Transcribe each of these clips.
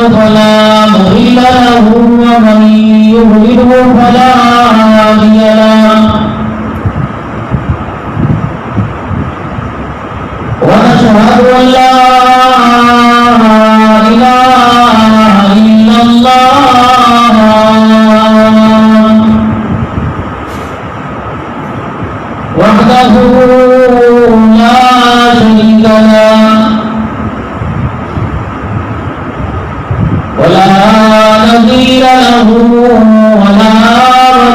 فلا مضل له ومن يضلله فلا هادي له ونشهد أن لا إله إلا الله وحده لا شريك له ولا نظير له ولا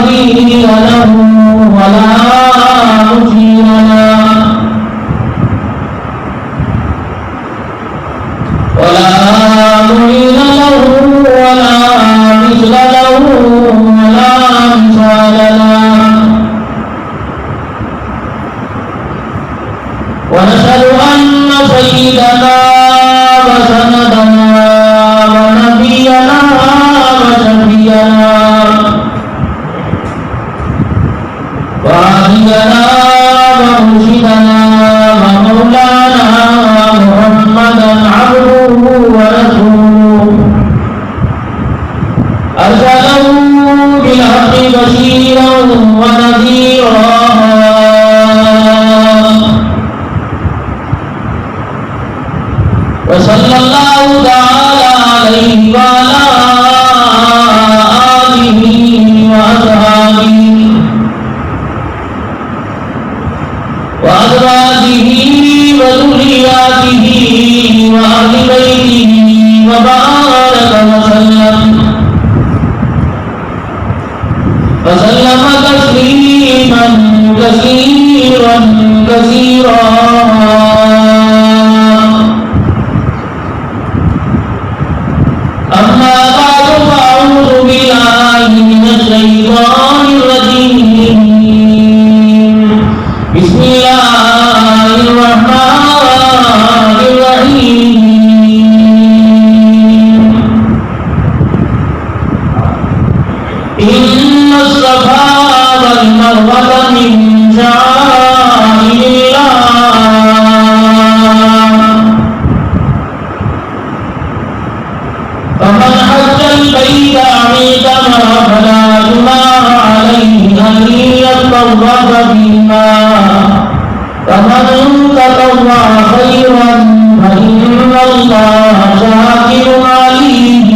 بديل له ولا مشير له ولا معين له ولا مثل له ولا مثال له ونشهد أن سيدنا وسندنا ونبينا وشفيعنا وعلينا ومرشدنا ومولانا محمدا عبده ورسوله أرسله بالحق بشيرا ونذيرا وصلى الله تعالى عليه وعلى آله وأصحابه وأزواجه وذرياته وأهل بيته وبارك وسلم تسليما كثيرا كثيرا أما بعد فأعوذ بالله من الشيطان الرجيم بسم الله الرحمن الرحيم إن الصفا والمروة من شعائر الله فمن حج البيت أو اعتمر فلا جناح عليه أن يطوف بهما فمن تطوع خيرا فإن الله شاكر عليم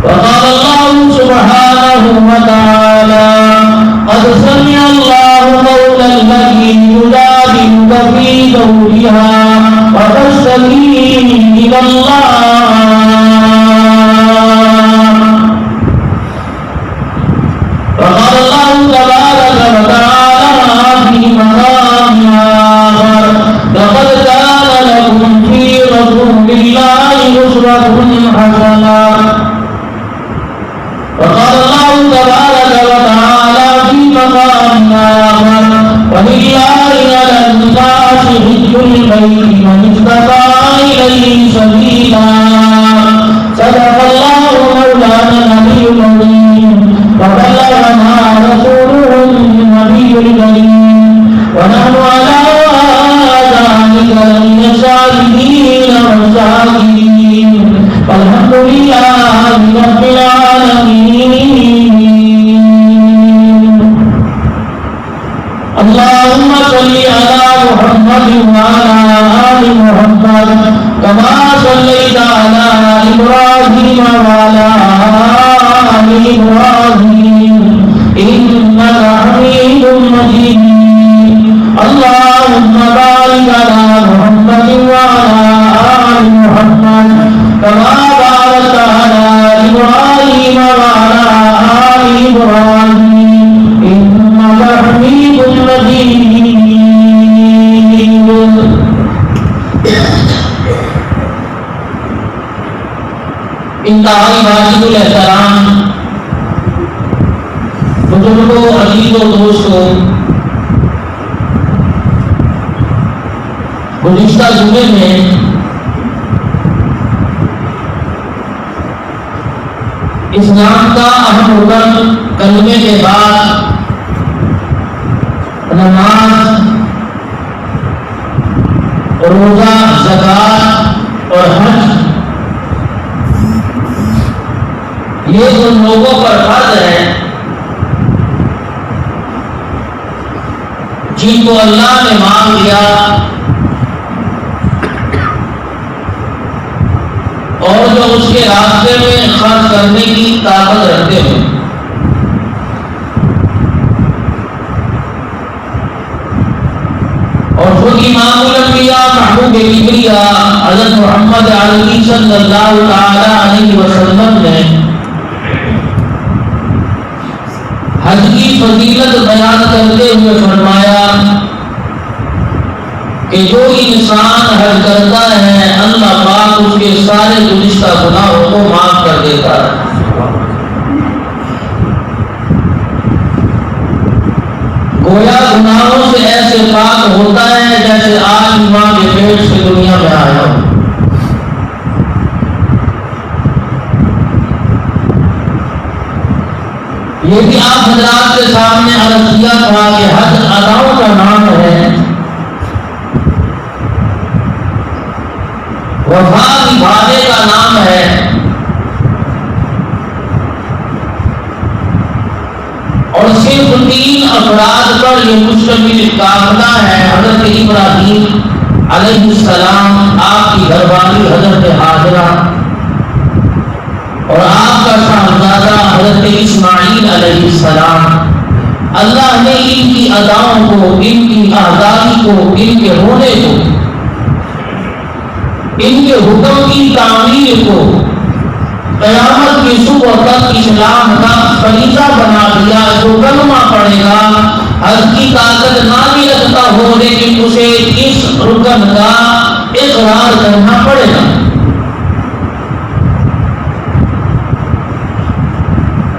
وقال الله سبحانه وتعالى قد سمع الله قول التي تجادلك في زوجها وتشتكي إلى الله وقال الله تبارك وتعالى في مقام آخر لقد كان لكم في رسول الله أسوة حسنة وقال الله تبارك وتعالى في مقام آخر ولله على الناس حج البيت من استطاع إليه سبيلا صدق الله مولانا النبي العظيم وبلغنا رسوله النبي الكريم ونحن على ذلك من الشاهدين والشاكرين والحمد لله رب العالمين اللهم صل على محمد وعلى آل محمد كما صليت على إبراهيم وعلى آل إبراهيم إنك حميد مجيد اللهم بارك على محمد وعلى آل محمد كما باركت على إبراهيم وعلى آل إبراهيم إنك حميد مجيد انتہائی واجب الاحترام بزرگوں عزیز و دوستوں گزشتہ جمعے میں اسلام کا اہم رکن کلمے کے بعد نماز روزہ، زکوٰۃ اور حج یہ ان لوگوں پر فرض ہے جن کو اللہ نے مانگ لیا اور جو اس کے راستے میں خرچ کرنے کی طاقت رکھتے ہیں۔ اور خود امام الانبیاء محبوب کبریاء حضرت محمد عربی صلی اللہ تعالی علیہ وسلم نے حج کی فضیلت بیان کرتے ہوئے فرمایا کہ جو انسان حج کرتا ہے اللہ پاک اس کے سارے گزشتہ گناہوں کو معاف کر دیتا ہے۔ گویا گناہوں سے ایسے پاک ہوتا ہے جیسے آج ماں کے پیٹ سے دنیا میں آیا ہو۔ یہ بھی آپ حضرات کے سامنے عرض کیا تھا کہ حج اداؤں کا نام ہے، وفا نبھانے کا نام ہے، اور صرف 3 افراد پر یہ مشتمل قافلہ ہے۔ حضرت ابراہیم علیہ السلام، آپ کی گھر والی حضرت ہاجرہ، اور آپ کا صاحبزادہ حضرت اسماعیل علیہ السلام۔ اللہ نے ان کی اداؤں کو، ان کی آزادی کو، ان کے ہونے کو، ان کے حکم کی تعمیر کو قیامت کی صبح تک اسلام کا فریضہ بنا دیا۔ جو کلمہ پڑھے گا حج کی طاقت نہ بھی رکھتا ہو لیکن اسے اس رکن کا اقرار کرنا پڑے گا۔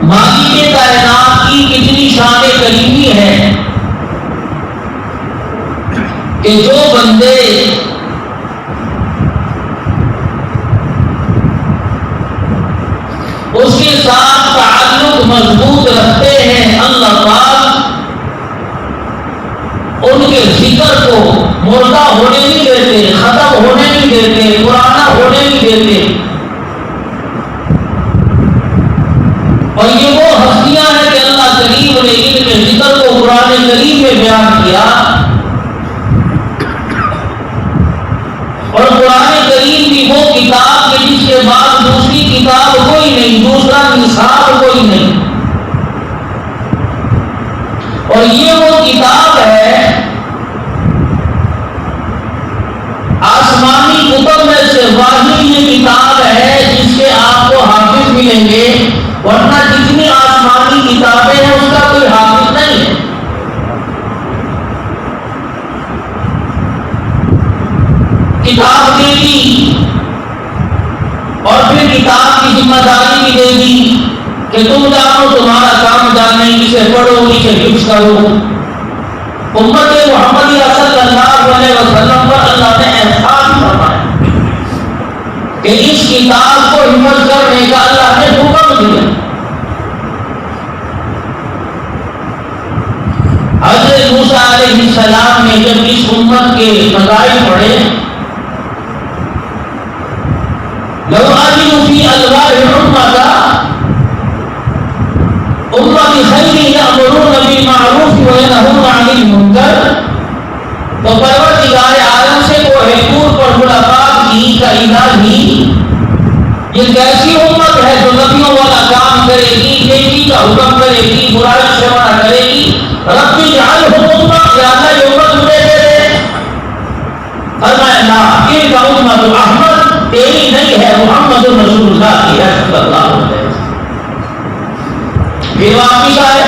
مالک کائنات کی کتنی شان کریمی ہے کہ جو بندے اس کے ساتھ تعلق مضبوط رکھتے ہیں، اللہ پاک ان کے ذکر کو مردہ ہونے نہیں دیتے، ختم ہونے نہیں دیتے، پرانا ہونے نہیں دیتے۔ اور یہ وہ ہستیاں ہیں کہ اللہ کریم نے ان کے ذکر کو قرآن کریم میں بیان کیا، اور قرآن کریم کی وہ کتاب کہ جس کے بعد دوسری کتاب کوئی نہیں، دوسرا نصاب کوئی نہیں، اور یہ وہ کتاب ہے آسمانی کتب میں سے واحد یہ کتاب ہے جس کے آپ کو حافظ ملیں گے، ورنہ جتنی آسمانی کتابیں ہیں اس کا کوئی حافظ نہیں ہے۔ کتاب دے دی اور پھر کتاب کی ذمہ داری بھی دے دی کہ تم جانو، تمہارا کام جاننا ہے، اسے پڑھو، اسے حفظ کرو۔ امت محمدیہ صلی اللہ علیہ وسلم پر اللہ نے احسان فرمایا کہ اس کتاب کو حفظ کرنے کا اللہ نے حکم دیا۔ حضرت موسیٰ علیہ السلام نے جب اس امت کے فضائل پڑھے، لو اجد فی الواح امت خیر یأمرون بالمعروف وینہون عن المنکر، تو پروردگار عالم سے کوہ طور پر خلفاء کی کا الہی یہ کیسی امت ہے جو نبیوں والا کام کرے گی، نیکی کا حکم کرے گی، برائی سے منع کرے گی۔ رب اجعلہم امۃ، یا اللہ یہ امت مجھے دے دے۔ فرمایا لا، ان کا امت احمد تیری نہیں ہے، محمد رسول اللہ کی ہے صلی اللہ علیہ وسلم۔ پھر واپس آئے،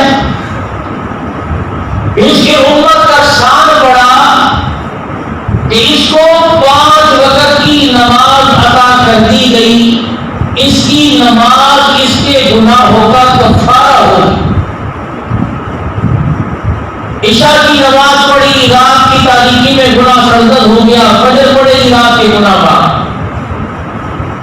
اس کی امت کا شان بڑا کہ اس کو 5 وقت کی نماز عطا کر دی گئی، اس کی نماز اس کے گناہوں کا کفارہ ہوگی۔ عشاء کی نماز پڑھی، رات کی تاریکی میں گناہ سرزد ہو گیا، فجر پڑھے گی، رات کے گناہ معاف۔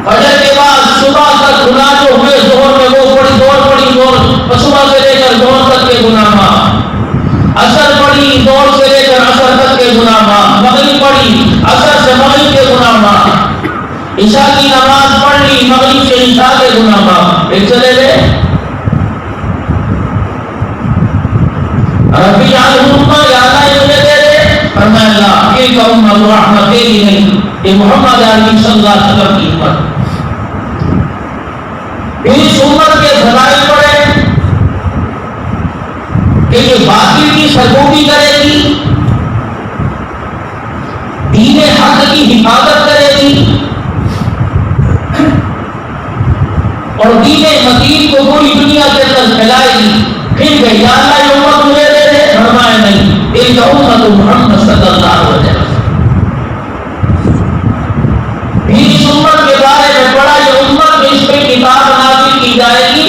فجر کے بعد صبح تک گناہ جو ہوئے ظہر میں وہ پڑھی، ظہر پڑھی، ظہر صبح سے لے کر ظہر تک کے گناہ معاف۔ عصر پڑھی، ظہر سے لے کر عصر تک کے گناہ معاف۔ مغرب پڑھی، عصر سے مغرب کے گناہ معاف، عشاء کی نماز پڑھ لی، مغرب سے عشاء کے گناہ معاف، پھر چلے گئے ربی عنہما یا اللہ مجھے دے دے، فرمایا اللہ یہ کہ امت رحمت تیری نہیں، یہ محمد عربی صلی اللہ علیہ وسلم کی امت۔ پھر اس امت کے فضائل پڑھے کہ یہ باطل کی سرکوبی کرے گی، دین حق کی حفاظت کرے گی اور دین متین کو پوری دنیا کے اندر پھیلائے گی۔ پھر کہ یا اللہ یہ امت مجھے دے دے، فرمایا نہیں، ایک امت محمد صلی اللہ علیہ وسلم۔ پھر اس امت کے بارے میں پڑھا، یہ امت اس پہ کتاب نازل کی جائے گی،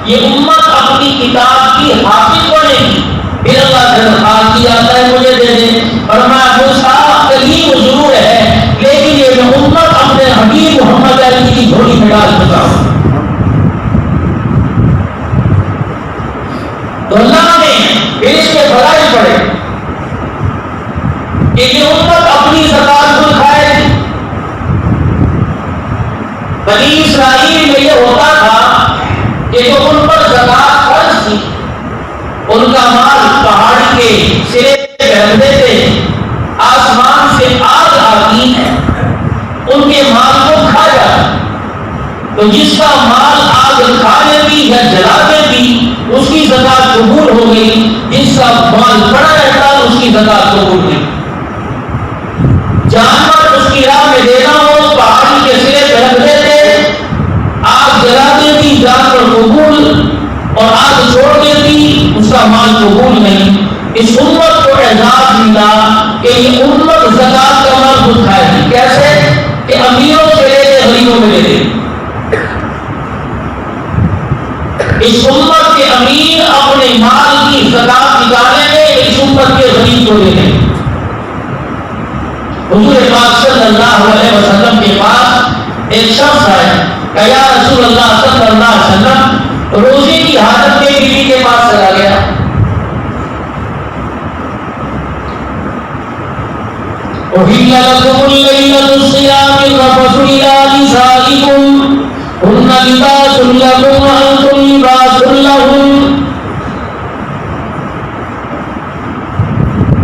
یہ امت اپنی کتاب کی حافظ بنے گی۔ پھر اللہ سے درخواست کی جاتا ہے مجھے دے دے، فرمایا موسیٰ کلیم ضرور ہے لیکن یہ امت اپنے حبیب محمد عربی کی جھولی میں ڈال چکا ہوں۔ تو اللہ نے پھر اس کے فضائل پڑھے کہ یہ امت اپنی زکات خود کھائے گی۔ بنی اسرائیل میں یہ ہوتا تھا کہ جو ان پر زکات فرض تھی ان کا مال پہاڑ کے سرے پہ رکھتے تھے، آسمان سے آگ آتی ان کے مال کو کھا جاتا، تو جس کا مال آگ کھا لیتی یا جلا دیتی اس کی زکات قبول ہو گئی، جس کا مال پڑا رہتا اس کی زکات قبول نہیں۔ جانور اس کی راہ میں دینا ہو پہاڑی کے سرے پہ رکھ دیتے، آگ جلا دیتی جانور قبول اور آگ چھوڑ دیتی اس کا مال قبول نہیں۔ اس امت کو اعزاز ملا کہ یہ امت زکات کا مال خود کھائے گی۔ کیسے؟ کہ امیروں سے لے کے غریبوں میں لے دے۔ اس امت کے امیر اپنے مال کی زکات نکالیں گے، اس امت کے غریب کو دے دیں۔ حضور پاک صلی اللہ علیہ وسلم کے پاس ایک شخص آیا کہ یا رسول اللہ صلی اللہ علیہ وسلم، روزے کی حالت میں بیوی کے پاس چلا گیا، أحل لكم الليلة الصيام الرفث إلى نسائكم هن لباس لكم وأنتم لباس لهن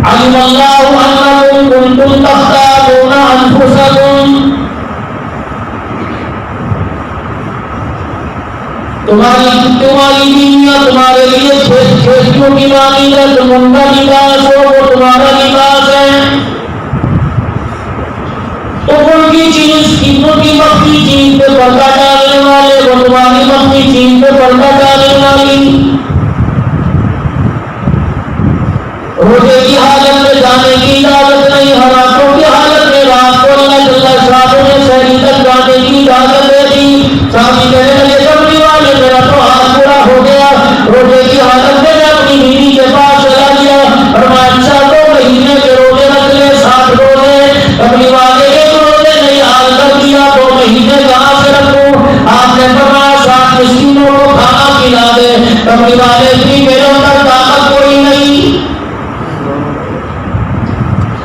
علم الله أنكم كنتم تختارون أنفسكم، تمہاری بیویاں تمہارے لیے کھیتیوں کی مانند ہے، تم ان کا لباس ہو، وہ تمہارا لباس ہے۔ تو ان کی چیز ان کی مخفی چیز پہ پردہ ڈالنے والے، وہ تمہاری مخفی چیز پہ پردہ ڈالنے والی۔ روزے کی حالت میں جانے کی اجازت نہیں، حراموں کی حالت میں رات کو اللہ جل شانہ نے سحری تک جانے کی اجازت دے دی۔ صحابی کہنے لگے کملی والے میرا تو ہاتھ پورا ہو گیا، روزے کی حالت میں اپنی بیوی کے پاس چلا گیا، فرمایا اچھا 2 مہینے کے روزے رکھ لے، 7 روزے۔ کملی والے 2 مہینے کہاں سے رکھوں؟ آپ نے فرمایا 7 مسکینوں کو کھانا کھلا دے۔ کملی والے اتنی میرے اندر طاقت کوئی نہیں،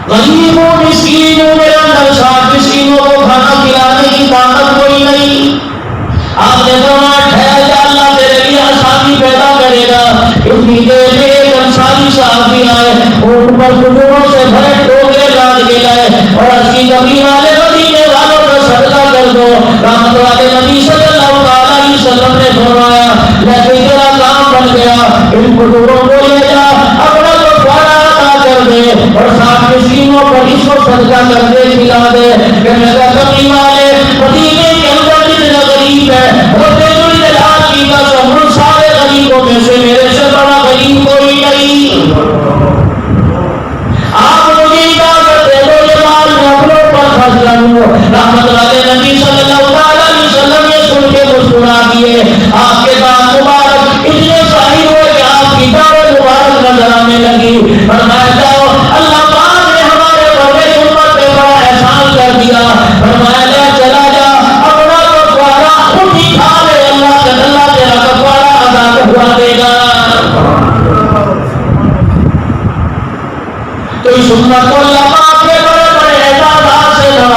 غریبوں مسکینوں میرے اندر 7 مسکینوں کو کھانا کھلانے کی طاقت کوئی نہیں۔ آپ نے فرمایا ٹھہر جا، اللہ تیرے لیے آسانی پیدا کرے گا۔ اتنی دیر میں ایک انصاری صحابی آئے، اونٹ پر کھجوروں سے بھرے ٹوکرے لاد کے لائے اور اس کی کملی والے مدینے والوں کا صدقہ کر دو۔ رحمت والے نبی صلی اللہ علیہ وسلم نے فرمایا لیکن تیرا کام بن گیا، ان کھجوروں کو لے جا، اپنا کفارہ ادا کر دے اور 7 مسکینوں پر اس کو صدقہ کر دے، کھلا دے۔ کہ میرا کملی والے مدینے کے اندر جتنا غریب ہے رب الجلال کی قسم ان سارے غریبوں میں سے میرے سے بڑا غریب کوئی نہیں۔ آپ مجھے اجازت دے دو یہ مال میں اپنوں پر خرچ کروں۔ رحمت والے نبی صلی اللہ علیہ وسلم یہ سن کے مسکرا دیے۔ آپ کے دانت مبارک اتنے صحیح ہوئے کہ آپ کی دعوت مبارک نظر آنے لگی۔ فرمایا جاؤ اللہ پاک نے ہمارے بڑے امت پہ بڑا احسان کر دیا، فرمایا لے چلا جا اپنا کفارہ خود ہی کھا لے، اللہ تیرا کفارہ ادا ہوا دے گا۔ تو اس امت کو اللہ پاک نے بڑے بڑے اعزازات سے نوازا۔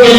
1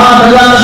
8,000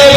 1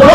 2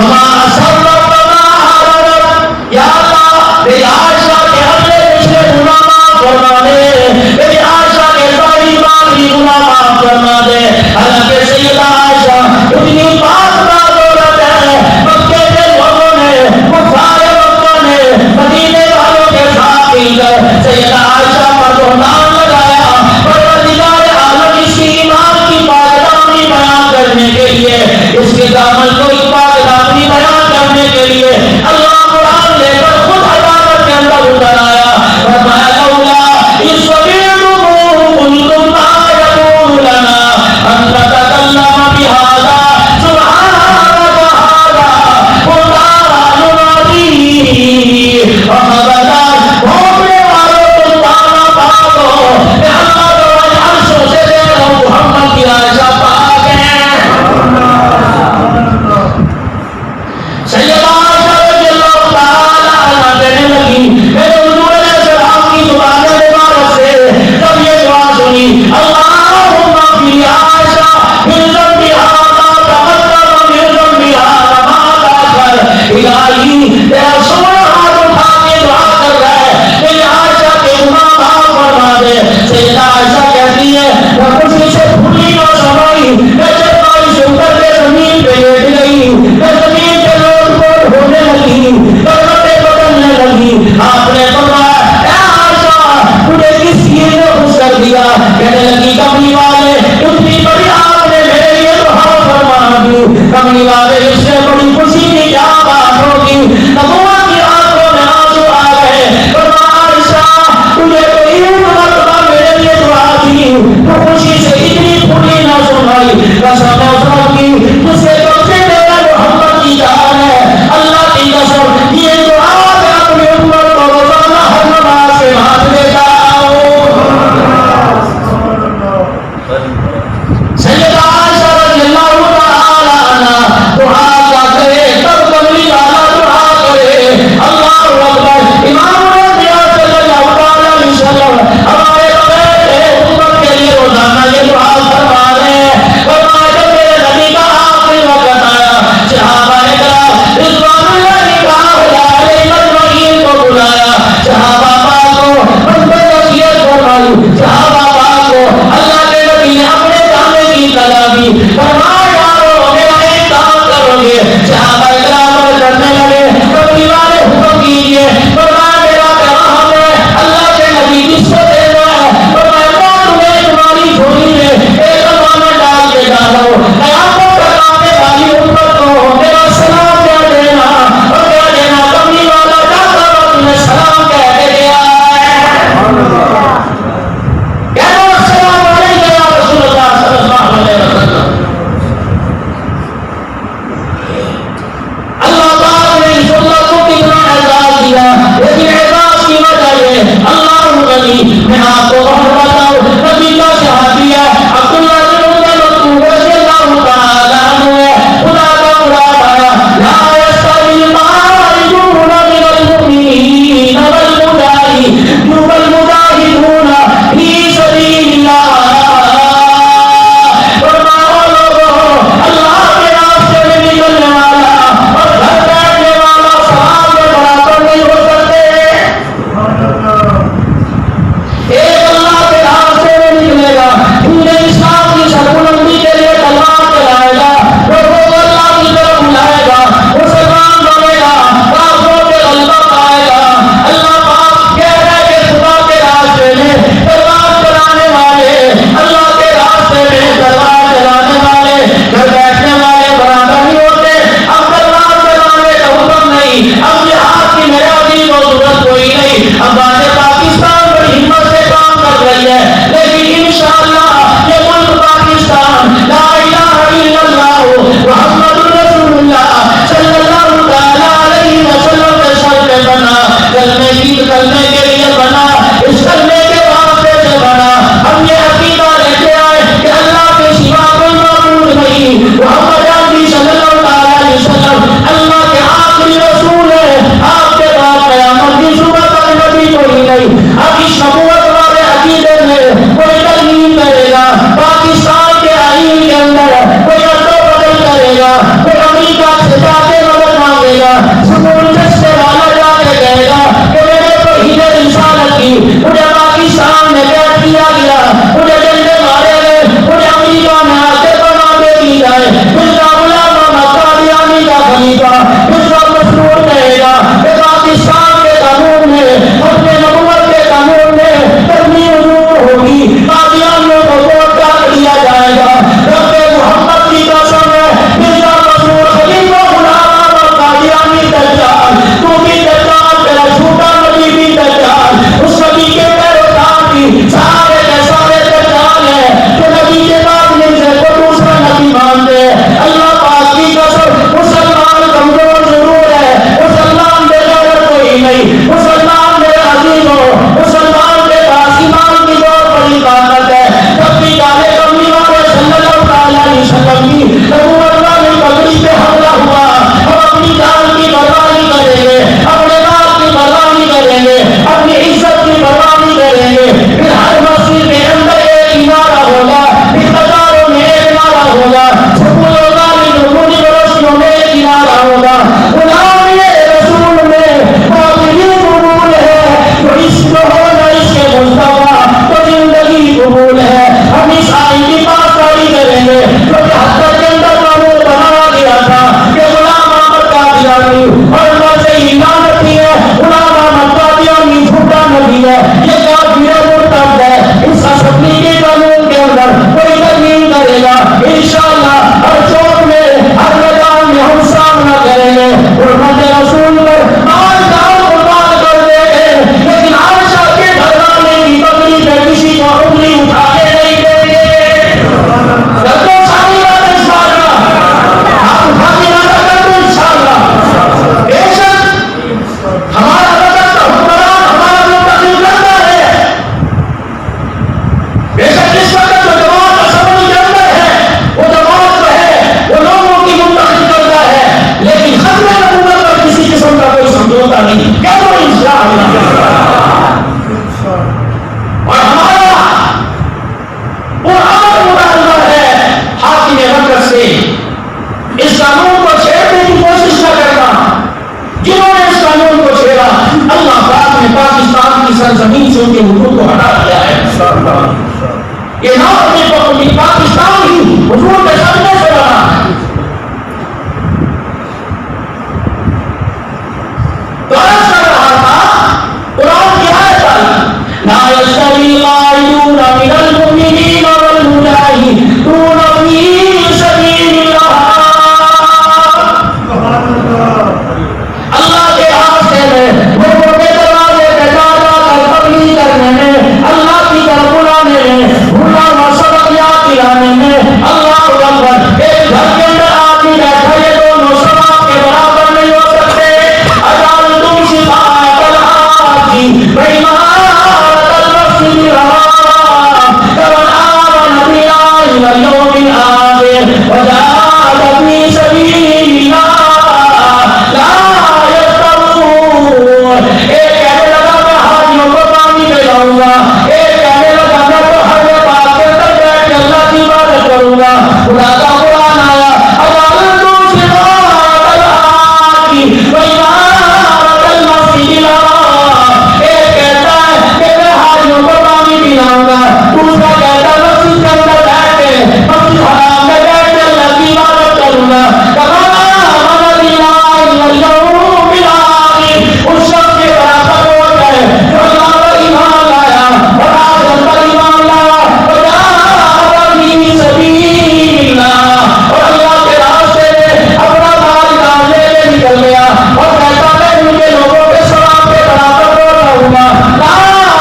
وما اسرت وما اعلنت، یا اللہ میری عائشہ کے اگلے پچھلے گناہ معاف فرما دے، میری عائشہ کے ظاہری باطنی گناہ معاف فرما دے۔ حالانکہ سیدہ عائشہ اتنی پاک دولت ہے، مکے کے لوگوں نے، کفار مکہ نے، مدینے والوں کے ساتھ مل کر سیدہ عائشہ پر بہتان لگایا۔ پروردگار عالم اس کی ایمان کی پاکدامنی بیان کرنے کے لیے، اس کے دامن کو پاکدامنی بیان کرنے کے لیے اللہ قرآن لے کر خود عدالت کے اندر اتر آیا۔ فرمایا لولا اذ سمعتموه قلتم ما يكون لنا ان نتكلم بهذا قادیانی دجال، تو بھی دجال، تیرا جھوٹا نبی بھی دجال، اس نبی کے پیروکار بھی سارے کے سارے دجال ہیں جو نبی کے بعد نہیں کو دوسرا نبی مانتے ہیں۔ اللہ پاک کی قسم مسلمان کمزور ضرور ہے، مسلمان بے غیرت کوئی نہیں، مسلمان بے عزیزوں، مسلمان کے پاس ایمان کی بہت بڑی طاقت ہے۔ جب بھی گالے کملی والے صلی اللہ علیہ وسلم کی نبوت والی پگڑی پہ حملہ ہوا، ہم اپنی جان کی پرواہ نہیں کریں گے، اپنے باپ کی پرواہ نہیں کریں گے، اپنی عزت کی پرواہ نہیں کریں گے۔ پھر ہر مسجد کے اندر ایک نعرہ ہوگا، پھر بازاروں میں ایک نعرہ ہوگا، سکولوں والی یونیورسٹیوں میں ایک نعرہ ہوگا، غلامی رسول میں باطنی قبول ہے، تو اس کو ہونا اس کے مصطفیٰ تو زندگی قبول ہے۔ ہم اس آئین کی پاسداری کریں گے جو کہ حضرت کے اندر قانون بنایا گیا تھا کہ غلام احمد قادیانی اور مرضی ایمان رکھی ہے، غلام احمد قادیانی جھوٹا نبی ہے، یہ کافر مرتد ہے، اس اسمبلی کے قانون کے اندر کوئی ترمیم کرے گا انشاءاللہ ہر چوک میں ہر میدان میں ہم سامنا کریں گے، حرمت رسول پر آج جان قربان کر دیں گے، لیکن عائشہ کے گھر والے کی پگڑی پہ کسی کو انگلی اٹھا کے نہیں دیں گے۔ کر دو ساری بات انشاءاللہ، آپ اٹھا کے نہ کر دو انشاءاللہ۔ بے شک ہمارا وطن کا حکمران ہمارا منتخب کرتا ہے، بے شک اس وقت جو جماعت اسمبلی کے اندر ہے وہ جماعت جو ہے وہ لوگوں کی منتخب کرتا ہے، لیکن ختم نبوت پر کسی قسم کا کوئی سمجھوتا نہیں، کہہ دو انشاءاللہ۔ اور ہمارا پرانا مطالبہ ہے حاکم مکر سے اس قانون کو چھیڑنے کی کوشش نہ کرنا، جنہوں نے اس قانون کو چھیڑا اللہ پاک نے پاکستان کی سرزمین سے ان کے حقوق کو ہٹا دیا ہے۔ یہ نہ اپنی پاکستان ہی حضور کے سامنے سے بنا ہے۔ تو عرض کر رہا تھا قرآن کی آیت ہے لا يستوي القاعدون من المؤمنين والمجاهدون في سبيل الله۔ اللہ کے راستے میں لوگوں کے دروازے پہ جا جا کر تبلیغ کرنے میں، اللہ کی طرف بلانے میں، بلانا سبق یاد دلانے میں، اللہ اکبر، ایک گھر کے اندر آدمی بیٹھا یہ دونوں سبق کے برابر نہیں ہو سکتے۔ اجعل تم شفاعۃ الحاج وعمارۃ المسجد الحرام کمن آمن باللہ والیوم الآخر وجاہد فی سبیل اللہ لا یستوون۔ ایک کہنے لگا میں حاجیوں کو پانی پلاؤں گا، ایک کہنے لگا میں تو ہر پاک کے اندر بیٹھ کے اللہ کی عبادت کروں گا۔ خدا کا قرآن آیا اجعل تم شفاعۃ الحاج وعمارۃ المسجد الحرام۔ ایک کہتا ہے کہ میں حاجیوں کو پانی پلاؤں گا، دوسرا کہتا ہے مسجد کے اندر بیٹھ کے مسجد حرام میں بیٹھ کے اللہ کی عبادت کروں گا۔ کمن آمن باللہ والیوم الآخر، اس شخص کے برابر ہو گئے جو اللہ پر ایمان لایا اور آخرت پر ایمان لایا، وجاہد فی سبیل اللہ، اور اللہ کے راستے میں اپنا مال جان لے کے نکل گیا اور کہتا میں ان کے لوگوں کے ثواب کے برابر ہو رہوں گا۔ لا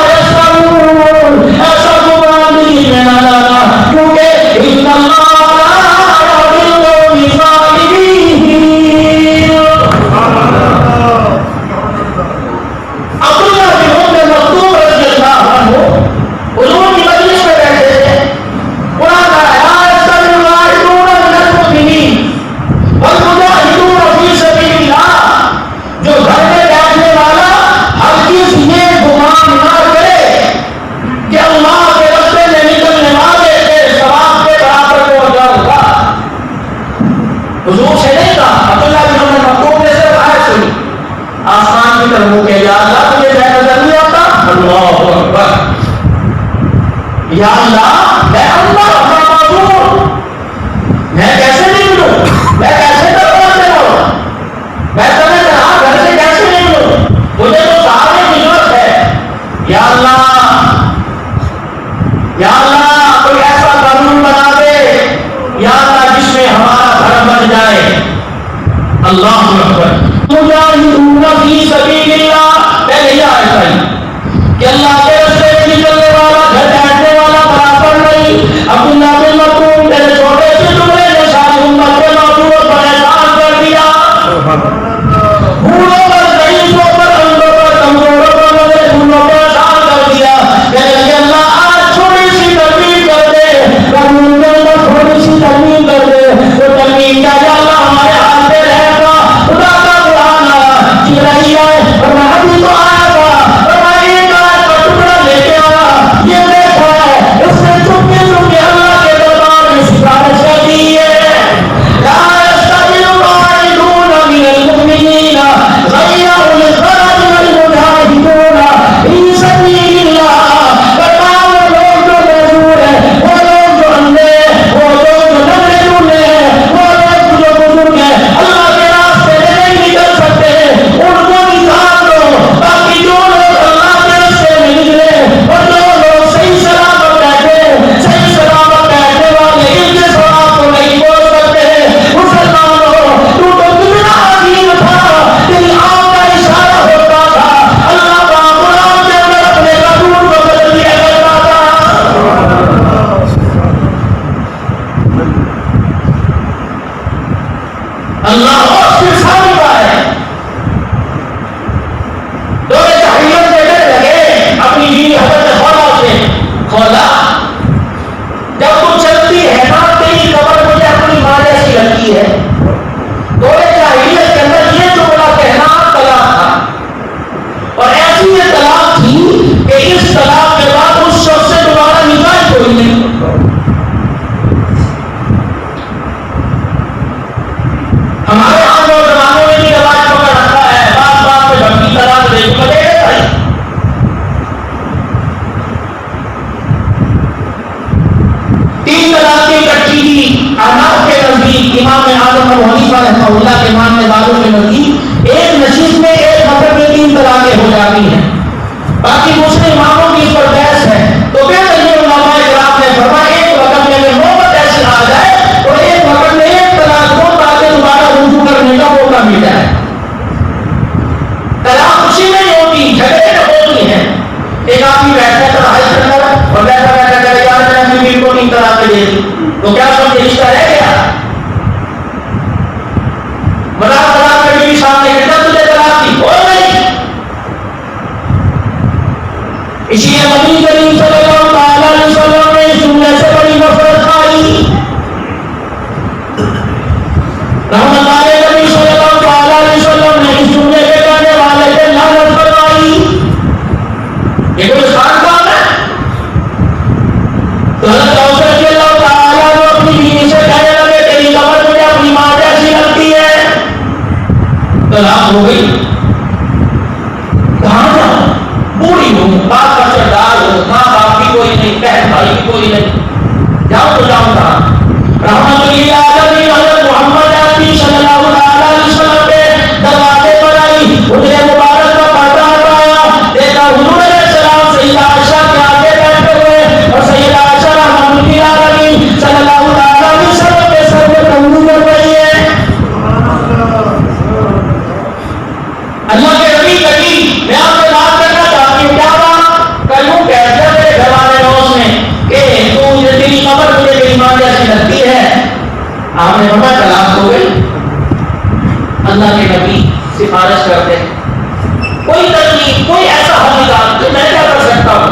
یستوون، ایسا گمان دل میں نہ لانا، کیونکہ ان اللہ لا یہدی القوم الظالمین۔ عبداللہ بن ام مکتوم رضی اللہ عنہ حضور کی مجلس میں بیٹھے تھے، قرآن آیا لا یستوی القاعدون من المؤمنین والمجاہدون فی سبیل اللہ۔ جو گھر میں بیٹھنے والا ہرگز یہ گمان نہ کرے کہ اللہ کے راستے میں نکلنے والے کے ثواب کے برابر ہو جاؤں گا۔ حضور سے نہیں کہا، عبداللہ بن ام مکتوم نے صرف آیت سنی، آسمان کی طرف منہ کیا یا اللہ تجھے میں نظر نہیں آتا؟ اللہ اکبر، یا اللہ میں اللہ اپنا معذور، میں کیسے نکلوں، میں کیسے دربار میں رہوں، میں تمہیں کہا گھر سے کیسے نکلوں، مجھے تو سہارے کی ضرورت ہے۔ یا اللہ کوئی ایسا قانون بنا دے یا اللہ جس میں ہمارا گھر بن جائے۔ اللہ اکبر. مجاہدون فی سبیل اللہ، پہلے یہ آیت آئی کہ اللہ کے راستے میں نکلنے والا گھر بیٹھنے والا برابر نہیں. عبداللہ بن مسعود میرے چھوٹے سے جملے نے ساری امت کے موضوع پر احسان کر دیا. بوڑھوں پر ضعیفوں پر اندھوں پر کمزوروں پر مدد بوڑھوں پر احسان کر دیا. کہنے لگے اللہ آج تھوڑی سی ترمیم کر دے، قانون کے اندر تھوڑی سی ترمیم کر دے. وہ ترمیم کیا یا اللہ ہمارے ہاتھ پہ رہے گا. خدا کا قرآن آیا جی رہی ہے اور میں ابھی تو آیا تھا اور میں ایک آیت کا ٹکڑا لے کے آیا. یہ دیکھا ہے اس نے چپکے چپکے اللہ کے دربار میں سفارش کر دی ہے. لا يستوي القاعدون من المؤمنين غير أولي الضرر والمجاهدون في سبيل الله. فرمایا وہ لوگ جو معذور ہیں، وہ لوگ جو اندھے ہیں، وہ لوگ جو ننگے ٹوٹے ہیں، وہ لوگ جو بزرگ ہیں، اللہ کے راستے میں نہیں نکل سکتے، ان کو نکال دو. باقی جو لوگ اللہ کے راستے میں نکلے اور جو لوگ صحیح سلامت بیٹھے، صحیح سلامت بیٹھنے والے ان کے سواب کو نہیں بول سکتے. مسلمانوں تو کتنا عظیم تھا، تیری آنکھ کا اشارہ ہوتا تھا، اللہ کا قرآن کے اندر اپنے قانون کو بدل دیا کرتا تھا. اللہ اور پھر ساری ہے. دور جاہلیت میں ڈر لگے اپنی بیوی حضرت خولا سے. خولا جب تو چلتی ہے نا تیری کمر مجھے اپنی ماں جیسی لگتی ہے. دور جاہلیت کے اندر یہ جملہ کہنا طلاق تھا، اور ایسی یہ طلاق تھی کہ اس طلاق کے بعد اس شخص سے دوبارہ نکاح کوئی نہیں. ہمارے ہاں نوجوانوں نے بھی رواج پکڑ رکھا ہے، بات بات میں بھٹی طلاق دے کے بجے بھائی. تین طلاقیں اکٹھی کی احناف کے نزدیک، امام اعظم ابو حنیفہ رحمہ اللہ کے ماننے والوں کے نزدیک ایک نشست میں ایک وقت میں تین طلاقیں ہو جاتی ہیں. باقی دوسرے اماموں کی اس پر بحث ہے. تو بہتر یہ علماء کرام نے فرمایا ایک وقت میں اگر نوبت ایسی آ جائے تو ایک وقت میں ایک طلاق ہو تاکہ دوبارہ رجوع کرنے کا موقع مل جائے. طلاق خوشی میں نہیں ہوتی، جھگڑے میں ہوتی ہے. ایک آدمی بیٹھتا ہے تنہائی کے اندر اور بیٹھا بیٹھا کرے یار میں اپنی بیوی کو تین طلاقیں دے دی، تو کیا سمجھے رشتہ رہ گیا؟ مذاق طلاق میں بیوی سامنے کہتا تجھے طلاق دی ہو نہیں. اسی لیے نبی کریم صلی اللہ علیہ وسلم نے اس جملے سے بڑی نفرت کھائی. رحمت علیہ نبی صلی اللہ علیہ وسلم نے اس جملے کے کہنے والے پہ لعنت فرمائی. یہ کوئی آسان کام ہے؟ تو حضرت عمر رضی اللہ تعالیٰ عنہ اپنی بیوی سے کہنے لگے تیری کمر مجھے اپنی ماں جیسی لگتی ہے. طلاق ہو گئی. کہاں جاؤں؟ بوڑھی ہوں، باپ کا سردار ہوں، ماں باپ بھی کوئی نہیں، بہن بھائی بھی کوئی نہیں، جاؤں تو جاؤں کہاں؟ رحمت اللہ حضرت محمد عربی صلی اللہ علیہ وسلم کے دروازے پر آئی. حجرے مبارک کا پردہ ہٹایا، دیکھا حضور علیہ السلام سیدہ عائشہ کے آگے بیٹھے ہوئے اور سیدہ عائشہ رحمت اللہ علیہ صلی اللہ علیہ وسلم کے سر پہ کنگھو کر رہی ہے. اللہ کے نبی کریم میں آپ سے بات کرنا چاہتی ہوں. کیا بات کروں؟ کہتے تھے گھر والے دوست میں کہ تو تیری قبر مجھے میری ماں جیسی لگتی ہے. آپ نے فرمایا طلاق ہو گئی. اللہ کے نبی سفارش کرتے کوئی ترکیب، کوئی ایسا حل نکال کہ میں کیا کر سکتا ہوں.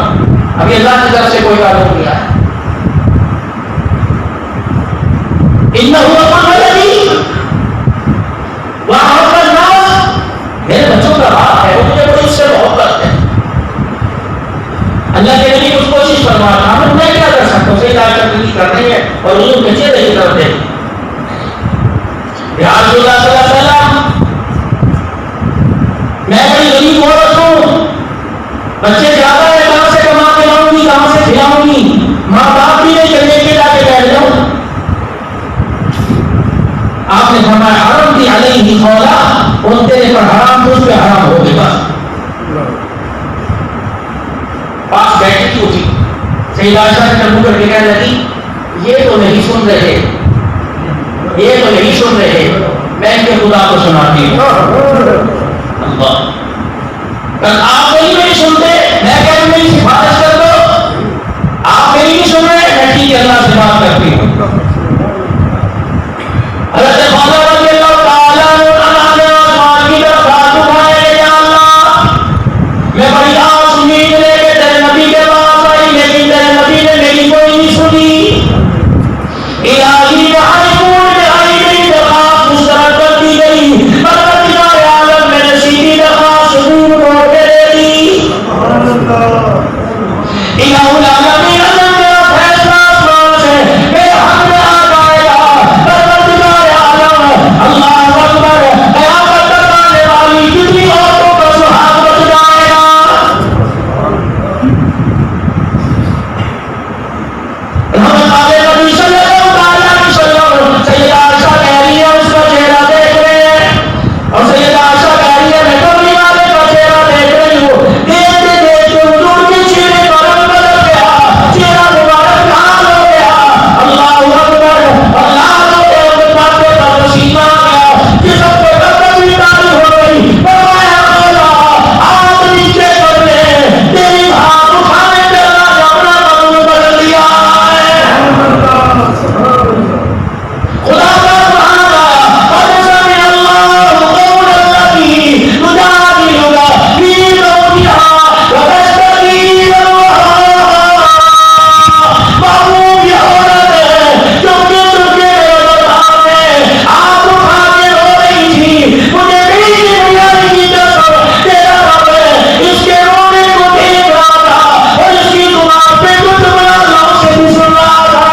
ابھی اللہ کی طرف سے کوئی کام نہیں آیا. میرے بچوں کا باپ ہے، وہ مجھے بڑی اس سے محبت ہے. اللہ کے نبی کچھ کوشش فرمانا میں کیا کر سکتا ہوں. صحیح دعوت کر رہی ہے اور حضور کے چہرے کی طرف دیکھ یا رسول اللہ صلی اللہ علیہ وسلم میں بڑی غریب عورت ہوں، بچے زیادہ ہے، کہاں سے کما کے لاؤں گی، کہاں سے کھلاؤں گی، ماں باپ بھی نہیں چلنے کے لا کے بیٹھ جاؤں. آپ نے فرمایا حرام دی علیہ خولا، ان تیرے پر حرام تو اس پہ حرام ہو گئی. بس پاس بیٹھی کی اٹھی سیدہ عائشہ نے منہ کر کے کہنے لگی یہ تو نہیں سن رہے، یہ تو نہیں سن رہے. میں ان کے خدا کو سناتی ہوں. اللہ آپ میری نہیں سنتے, میں کہہ رہی میری سفارش کر دو, آپ میری نہیں سن رہے, میں ٹھیک ہے اللہ سے بات کرتی ہوں. حضرت خواجہ رضی اللہ تعالیٰ عنہ آسمان کی طرف ہاتھ اٹھائے کہ یا اللہ, میں بڑی آس امید لے کے تیرے نبی کے پاس آئی, لیکن تیرے نبی نے میری کوئی نہیں سنی. الہی وحیمون میں آئی گئی درخواست مسترد کر دی گئی, پروردگار عالم میں نے سیدھی درخواست قبول ہو کے دے دی. الہ العالمین اللہ میرا فیصلہ آسمان سے میرے حق میں آ جائے گا. پروردگار عالم اللہ اکبر, قیامت تک آنے والی کتنی عورتوں کا سہاگ بچ جائے گا. رحمت آلے نبی صلی اللہ علیہ وسلم, سیدہ عائشہ کہہ رہی ہے اس کا چہرہ دیکھ رہے ہیں, اور سیدہ عائشہ کہہ رہی ہے میں کملی والے کا چہرہ دیکھ رہی ہوں. دیکھتے دیکھتے حضور کے چہرے کا رنگ بدل گیا, چہرہ مبارک لال ہو گیا. اللہ اکبر, اور لال ہو گیا تو ماتھے پر پسینہ آ گیا, جسم پہ رنگت بھی تاری ہو گئی. فرمایا مولا ہاتھ نیچے کر لے, تیری ہاتھ اٹھانے پہ اللہ نے اپنا قانون بدل دیا ہے. خدا کا سبحان اللہ, قد سمع اللہ قول التي تجادلك في زوجها وتشتكي إلى الله. معمول عورت ہے جو کہ ترکے بتا میں آپ اٹھا کے رو رہی تھی, مجھے میری بیماری کی قسم تیرا رب ہے اس کے رونے کو دیکھ رہا تھا اور اس کی دعا پہ کچھ بڑا لوگ سے بھی سن رہا تھا.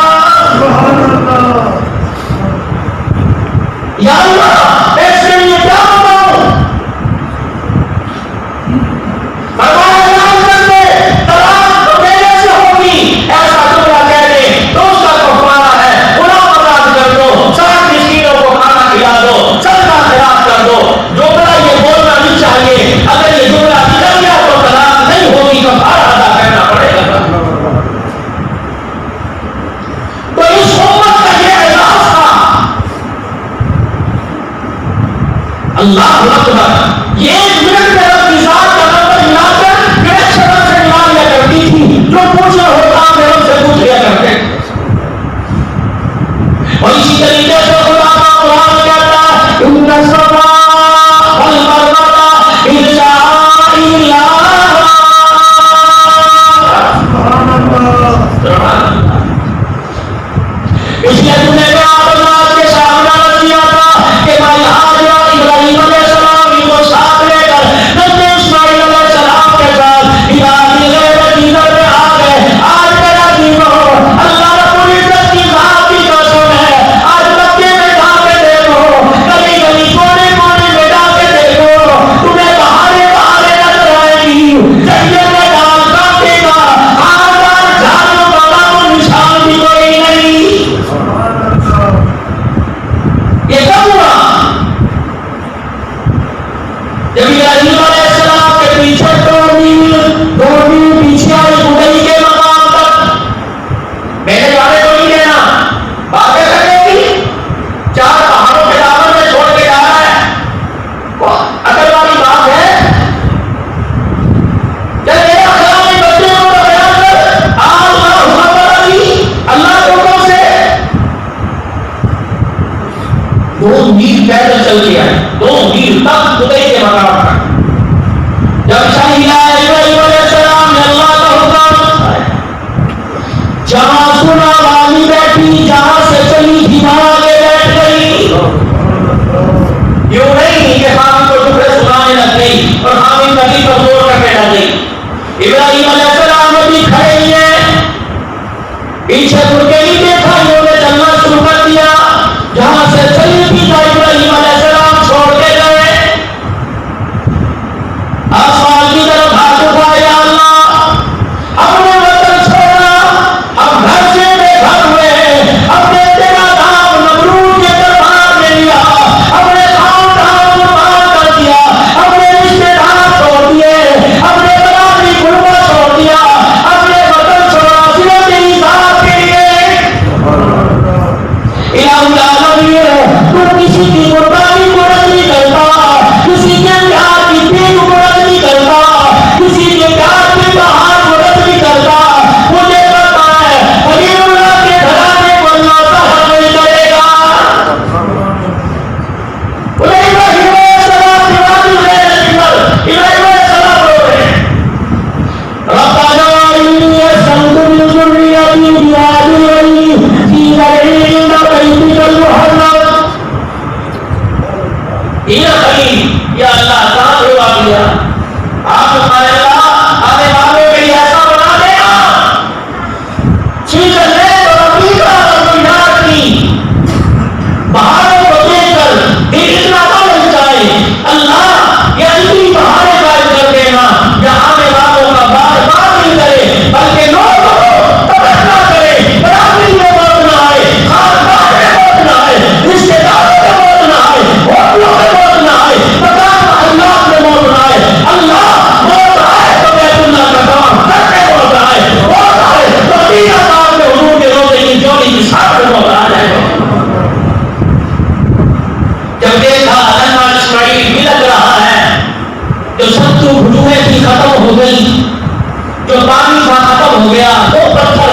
یا اللہ میں اس کے لیے کیا بتاؤں. فرمایا اعلان کر دے طلاق تو میرے سے ہوگی, ایسا جملہ کہہ دے تو اس کا کفارہ ہے غلام آزاد کر دو, 60 مسکینوں کو کھانا کھلا دو, صدقہ خیرات کر دو. جملہ یہ بولنا نہیں چاہیے, اگر یہ جملہ نکل گیا تو طلاق نہیں ہوگی, کفارہ ادا کرنا پڑے گا. تو اس امت کا یہ اعزاز تھا. اللہ اکبر, یہ ایک منٹ میں رب کی ذات کا نمبر ملا کر میرے شکل سے ملا لیا کرتی تھی, جو پوچھنا ہوتا میں رب سے پوچھ لیا کرتے. اور اسی طریقے سے خدا کا قرآن کہتا ہے ان الصفا والمروہ من شعائر اللہ. اس لیے تم نے آپ کے سامنے عرض کیا تھا کہ بھائی حاجرہ ابراہیم علیہ السلام کو ساتھ لے کر حضرت اسماعیل علیہ السلام کے ساتھ الہی غیر مدینہ میں آ گئے. آج میرا دیو اللہ رب العزت کی ذات کی قسم ہے, آج مکے میں جا کے دیکھو, گلی گلی کونے کونے میں جا کے دیکھو, تمہیں بہارے بہارے نظر آئے گی. دریا میں ڈال کاٹے گا آزاد جھاڑوں کا نام نشان بھی کوئی نہیں. یہ کب ہوا؟ جب ابراہیم علیہ السلام کے پیچھے 2 میل پیچھے آئی دبئی کے مقام تک, میرے بارے کو نہیں دینا, باتیں کرنے کی 4 پہاڑوں کے دامن میں چھوڑ کے جا رہا ہے, عقل والی بات ہے. جب میرا خیال بچے کو بیان کر اللہ اکبر علی, اللہ کے حکم سے 2 میل پیدل چل گیا, 2 میل تک دبئی کے مقام تک. جب شہیدہ ابراہیم علیہ السلام نے اللہ کا حکم, جہاں سنا والی بیٹھی, جہاں سے چلی تھی وہاں آگے بیٹھ گئی. یوں نہیں کہ خامد کو ٹکڑے سنانے لگ گئی اور خامد نبی پر زور کرنے لگ گئی. ابراہیم علیہ السلام ابھی کھڑے ہی ہیں, پیچھے مڑ کے نہیں دیکھا, انہوں نے چلنا شروع کر دیا. جہاں سے چلی تھی تو ابراہیم علیہ السلام چھوڑ کے گئے. آسمان کی طرف ہاتھ اٹھایا, یا اللہ اپنے وطن چھوڑا, ہم گھر سے بے گھر ہوئے, اپنے تیرا نام نمرود کے دربار میں لیا, اپنے خاندان کو مار کر دیا, اپنے رشتے دار چھوڑ دیے, اپنے برادری گروہ چھوڑ دیا, اپنے وطن چھوڑا, صرف تیری ذات کے لیے. یا خلیل یا اللہ کہاں دھوکا دیا؟ آپ ہمارے اللہ آنے والوں کے لیے ایسا بنا دینا سوئٹزرلینڈ اور امریکہ اور یونان کی پہاڑوں کو دیکھ کر دل اتنا نہ لگ جائے، اللہ یہ اتنی پہاڑیں قائم کر دینا جہاں آنے والوں کا بار بار نہیں کرے، بلکہ لوگ تمنا کرے، برادری میں موت نہ آئے، خاندان میں موت نہ آئے، رشتے داروں میں موت نہ آئے، ہوٹلوں میں موت نہ آئے، مکان محلات میں موت نہ آئے۔ اللہ موت آئے تو بیت اللہ کا کام کرنے موت آئے، موت آئے تو مدینہ پاک میں حضور کے روزے کی جوڑی کی ساتھ میں موت آ جائے۔ جب دیکھا حضرت اسماعیل بھی لگ رہا ہے، جو ستو بھجوئے تھی ختم ہو گئی، جو پانی تھا ختم ہو گیا، وہ پتھر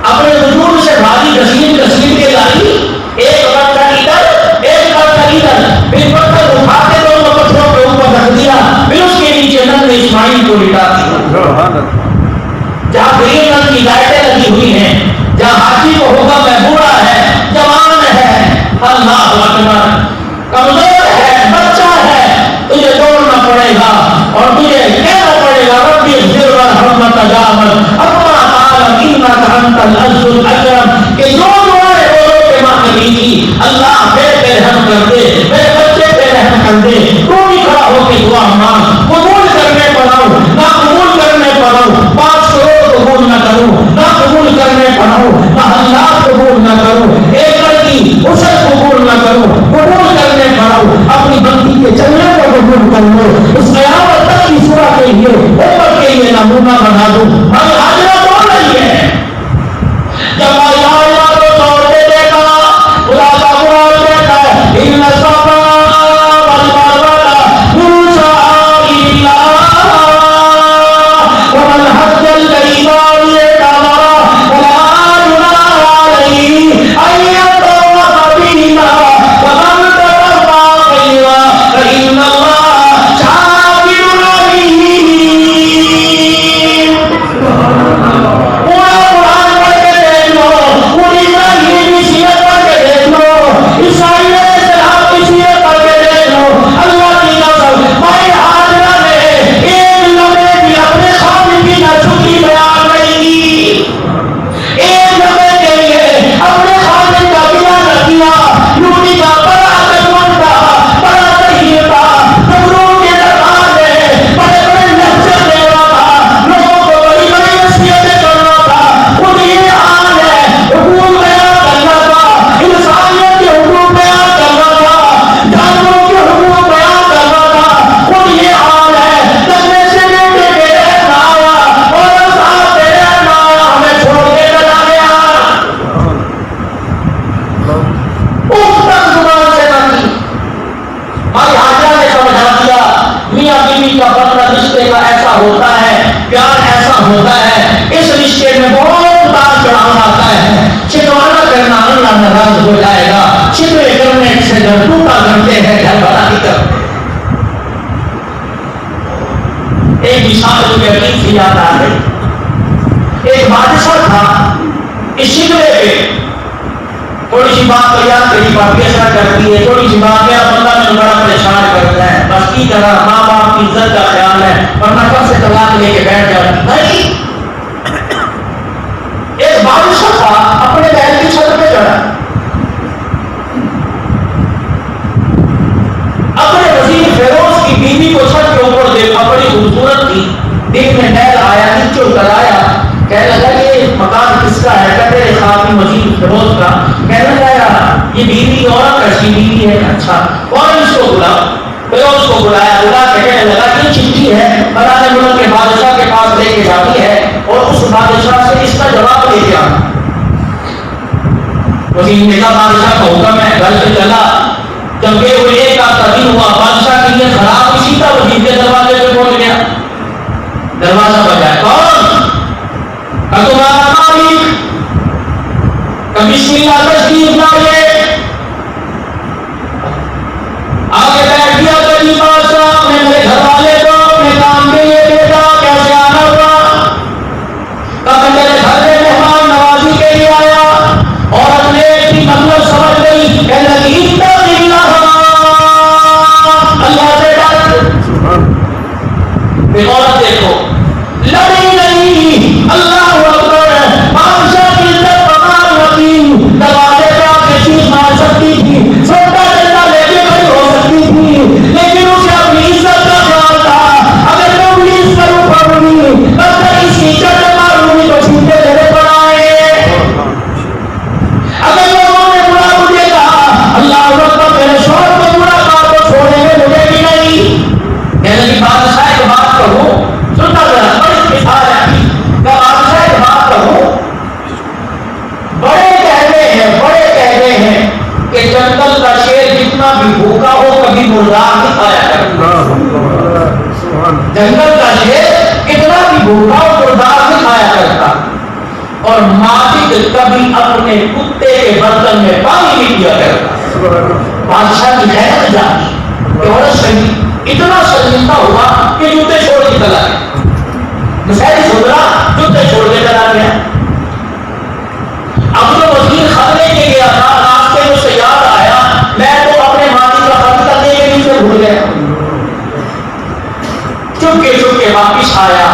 اپنے وجود سے بھاری گھسیٹ کے لائی، ایک پتھر ادھر ایک پتھر ادھر، پھر پتھر اٹھا کے دونوں پتھروں کے اوپر رکھ دیا، پھر اس کے نیچے نبی اسماعیل کو لٹا دیا۔ جہاں گرین رنگ کی لائٹیں لگی ہوئی ہیں، جہاں حاجی کو ہوگا میں بوڑھا ہے، جوان ہے، اللہ اکبر، کمزور ہے، بچہ ہے، تجھے دوڑنا پڑے گا اور تجھے کہنا پڑے گا ربی اغفر وارحم تجاوز اما قال انك انت العز الاکرم، کہ جو دعائیں بولو کہ ماں نبی کی، اللہ میرے پہ رحم کر دے، میرے بچے پہ رحم کر دے، تو بھی کھڑا ہو کے دعا مانگ، قبول کرنے پر آؤ نہ قبول کرنے پر آؤ، 5 کروڑ قبول نہ کروں نہ قبول کرنے پر آؤ، محلات قبول نہ کروں، ایکڑ کی اسے قبول نہ کروں، قبول کرنے پر آؤ، اپنی بندی کے چلنے کو قبول کر لو، اس قیامت تک کی صورت کے لیے امت کے لیے نمونہ بنا دو۔ ہم حاضرہ بول رہی ہے، جب اللہ کو توڑتے دیکھا، خدا کا قرآن کہتا ہے ان صفا والمروہ من شعائر اللہ ومن حج البیت او اعتمر فلا جناح علیہ ان یطوف بہما ومن تطوع خیرا فإن اللہ شاکر علیم۔ پورا قرآن پڑھ کے دیکھ لو، پوری ابراہیم کی سیرت پڑھ کے دیکھ لو، اسماعیل علیہ السلام کی سیرت پڑھ کے دیکھ لو، اللہ کی قسم میں حاضرہ نے ایک لمحے بھی اپنے خالق کی ناشکری بیان نہیں کی، ایک لمحے کے لیے اپنے خالق کا گلہ نہ کیا۔ یونی کا بڑا دشمن تھا، بڑا ظہیر تھا، نمرود کے دربار میں بڑے بڑے لیکچر دے رہا تھا، لوگوں کو بڑی بڑی نصیحتیں کر رہا تھا، خود یہ حال ہے، حقوق بیان کرنا تھا، انسانیت کے حقوق بیان کرنا تھا، جانوروں کے حقوق بیان کرنا تھا، خود یہ حال ہے، لگنے سے بیٹے کے رہنا آیا اور صاحب کے رہنا آیا، ہمیں چھوڑ کے چلا گیا، اس تک زبان سے نہ کی۔ بھائی حاجرہ نے سمجھا دیا میاں بیوی کا بندہ رشتے کا ایسا ہوتا ہے، پیار ایسا ہوتا ہے، اس رشتے میں بہت اتار چڑھاؤ آتا ہے، شکوانہ کرنا اللہ ناراض ہو جائے گا، شکوے کرنے سے گھر ٹوٹا کرتے ہیں، گھر بڑا نہیں کرتے۔ ایک مثال جو یقین سے یاد آ گئی، ایک بادشاہ تھا، اس شکوے پہ تھوڑی سی بات تو یاد کری بات کیسا کرتی ہے، تھوڑی سی بات میرا بندہ مجھے بڑا پریشان کرتا ہے، بس کی طرح ماں باپ کی عزت کا خیال ہے، ورنہ کب سے طلاق لے کے بیٹھ جاتی نہیں۔ ایک بادشاہ تھا، اپنے محل کی چھت پہ چڑھا، اپنے وزیر فیروز کی بیوی کو چھت کے اوپر دیکھا، بڑی خوبصورت تھی، دل میں میل آیا، نیچے اتر آیا، کہنے لگا یہ مکان کس کا ہے؟ کہتے ہیں خاتم وزیر فیروز کا۔ کہنے لگا یہ بیوی اور کیسی بیوی ہے؟ اچھا کون اس کو بلا؟ فیروز کو بلایا، بلا کے کہنے لگا یہ چٹھی ہے فلاں ملک کے بادشاہ کے پاس لے کے جاتی ہے اور اس بادشاہ سے اس کا جواب لے کے آنا۔ وزیر نے کہا بادشاہ کا حکم ہے، گھر سے چلا، جب کہ وہ ایک کا دن ہوا، بادشاہ کی نیت خراب اسی کا وزیر کے دروازے پہ پہنچ گیا، دروازہ بجایا، کون؟ کہ تمہارا مالک، کہ بسم اللہ تشریف لائیے، آگے بیٹھ گیا غریب بادشاہ، میں میرے گھر والے کو اپنے کام کے لیے بھیجا، کیسے آنا ہوا؟ کہ میں میرے گھر میں مہمان نوازی کے لیے آیا، اور اپنے ایک بھی مطلب سمجھ گئی، کہنے لگی اتق اللہ اور مالک کبھی اپنے کتے کے برتن میں پانی نہیں پیا کرتا. بادشاہ کی حیرت جاتی کہ عورت شریف اتنا شرمندہ ہوا کہ جوتے چھوڑ کے چلا گیا. مسائل سدرا جوتے چھوڑ کے چلا گیا. اب جو وزیر خط لے کے گیا تھا راستے میں اسے یاد آیا میں تو اپنے مالک کا خط کر دے کے اسے بھول گیا. چپ کے واپس آیا,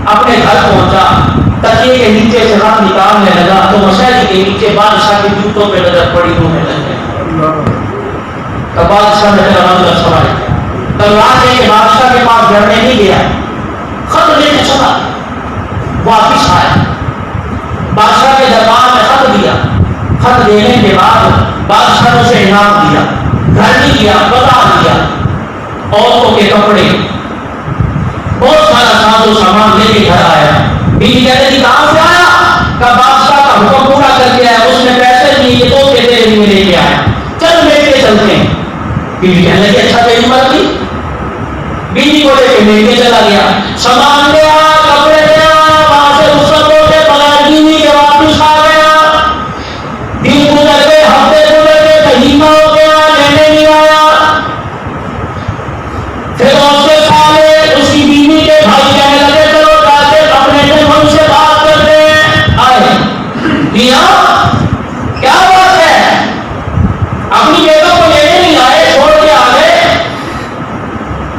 اپنے گھر پہنچا, تکیے کے نیچے سے ہاتھ نکالنے لگا تو مشہد کے نیچے بادشاہ کے جوتوں پہ نظر پڑی تو میں لگ گیا. تب بادشاہ نے میرا منظر سوال کیا, تلوار لے کے بادشاہ کے پاس گھر میں نہیں گیا, خط لے کے چلا, واپس آیا, بادشاہ کے دربار میں خط دیا. خط دینے کے بعد بادشاہ نے اسے انعام دیا, گھر نہیں دیا, بتا دیا, عورتوں کے کپڑے, بہت سارا ساز و سامان لے کے گھر آیا. بیوی کہتے تھی کہاں سے آیا؟ کہ بادشاہ کا حکم پورا کر کے آیا, اس نے پیسے دیے تو کہتے ہوئے لے کے آیا, چل لے کے چلتے ہیں. بیوی کہنے لگی اچھا میری مرضی. بیوی کو لے کے لے کے چلا گیا, سامان لیا, کپڑے لیا, وہاں سے رخصت ہو کے بغیر بیوی کے واپس آ گیا. دن گزر گئے, ہفتے گزر گئے, مہینہ ہو گیا, لینے نہیں آیا. پھر اس کے سامنے اس کی بیوی کے بھائی کہنے لگے چلو جاتے اپنے دل سے بات کرتے ہیں. آئے کیا بات ہے, اپنی بیٹوں کو لینے نہیں آئے, چھوڑ کے آ گئے.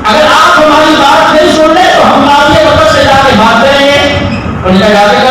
اگر آپ ہماری بات نہیں سن لیں تو ہم آگے وقت سے جا کے بات کریں گے. ان کا